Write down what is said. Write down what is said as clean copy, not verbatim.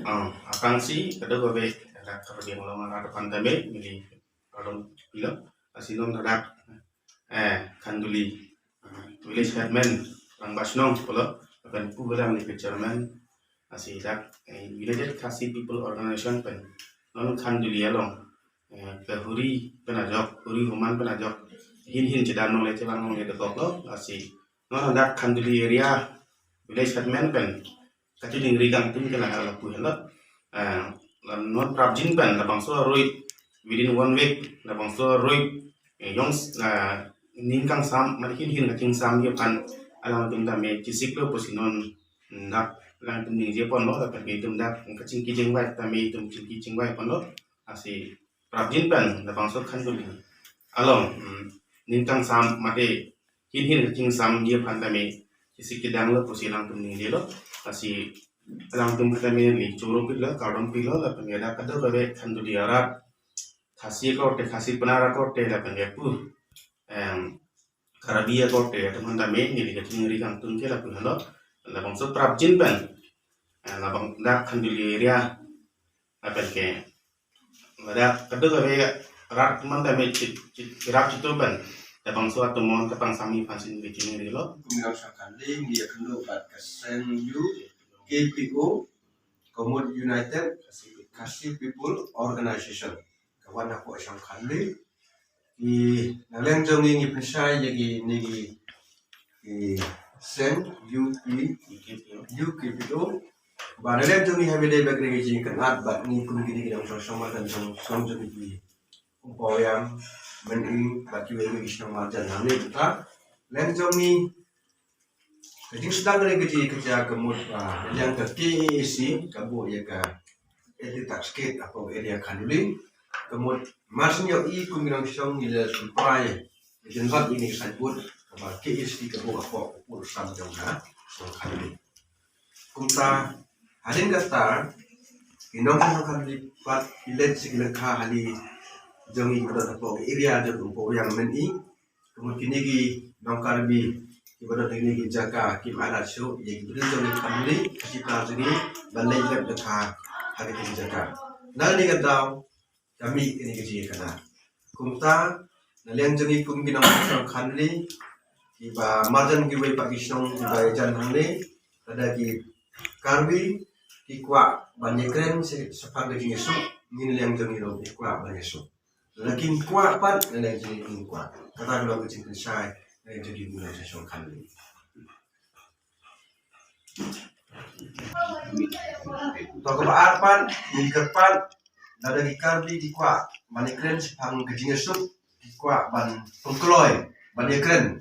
Akansi kada babe ada kerja ngolong ada pandemi mili kadon pila asinon ada kanduli village headman lang basnong pula akan pulang ni chairman asidak village Khasi people organization pen non kanduli along kahuri penajok huri human penajok hin cedan nong le celang nong le dekok lo asi non ada kanduli area village headman pen kacau dingri gang tim kena hal laku hendak non prabjin pen la bangso roi within 1 week la bangso roi yongs la ningkang sam malikin hin kacing sam dia pan alang tim ta me kisik lo posinon nak lang tim ning je pon lo la pen tim dak kacing kijing bai ta me tim kijing bai pon lo asi prabjin pen la bangso khan duli along ningkang sam mate hin kacing sam dia pan ta me kisik kidang lo posilang tim ning je lo asi alang tum kita ni curu pila kadon pila la pengeda kada babe khanduli arat khasi ko te khasi panara ko te la pengepu karabia ko te teman dame ni diga ngiri kang tum ke la pula la bangso prabjin ban la bang dak khanduli area apa ke ada kada babe arat teman dame kirap citu ban la bangso atumon kapang sami pansin di ngiri lo Kumilong sa kaling dia kendo bat kasen yu KPO Komod United Khasi People Organization kawan aku asam kali di naleng jong ni pesai yagi ni sen UKPO ba naleng jong ni habile bagre gi kanat bat ni kun gidi gidang sama dan som jong ni umpoyam meni baki wewe isnang marjan nani ta leng jong ni jadi sedang lagi kerja kemud yang terkisi kabu ya ka tak skate apa area kanuli kemud masnya i kuminang song ila supaya jenbat ini sabut kaba KSC kabu apa urusan jauhna so kanuli kumta halin kata inong kanuli pat ilet sigila ka hali jongi kada apa area jauh umpo yang meni kemud kini gi nongkarbi ibadah ini jaga kim adat show yang berdiri kami kita sini balai lab dekat hari ini jaga. Nali kadang kami ini kerja kena. Kumta nalian jadi kum kita masuk kami iba marjan kita pagi siang iba jalan kami ada ki karbi ikwa banyak keren sepanjang ini so ini yang jadi lo ikwa banyak so. Lagi ikwa pan nalian jadi ikwa kata kalau kita selesai jadi bulan sesong kali. Toko baarpan, mingkerpan, nada gikardi di kuat, manikren sepang kejinya sup di kuat ban pengkloy, ban ekren.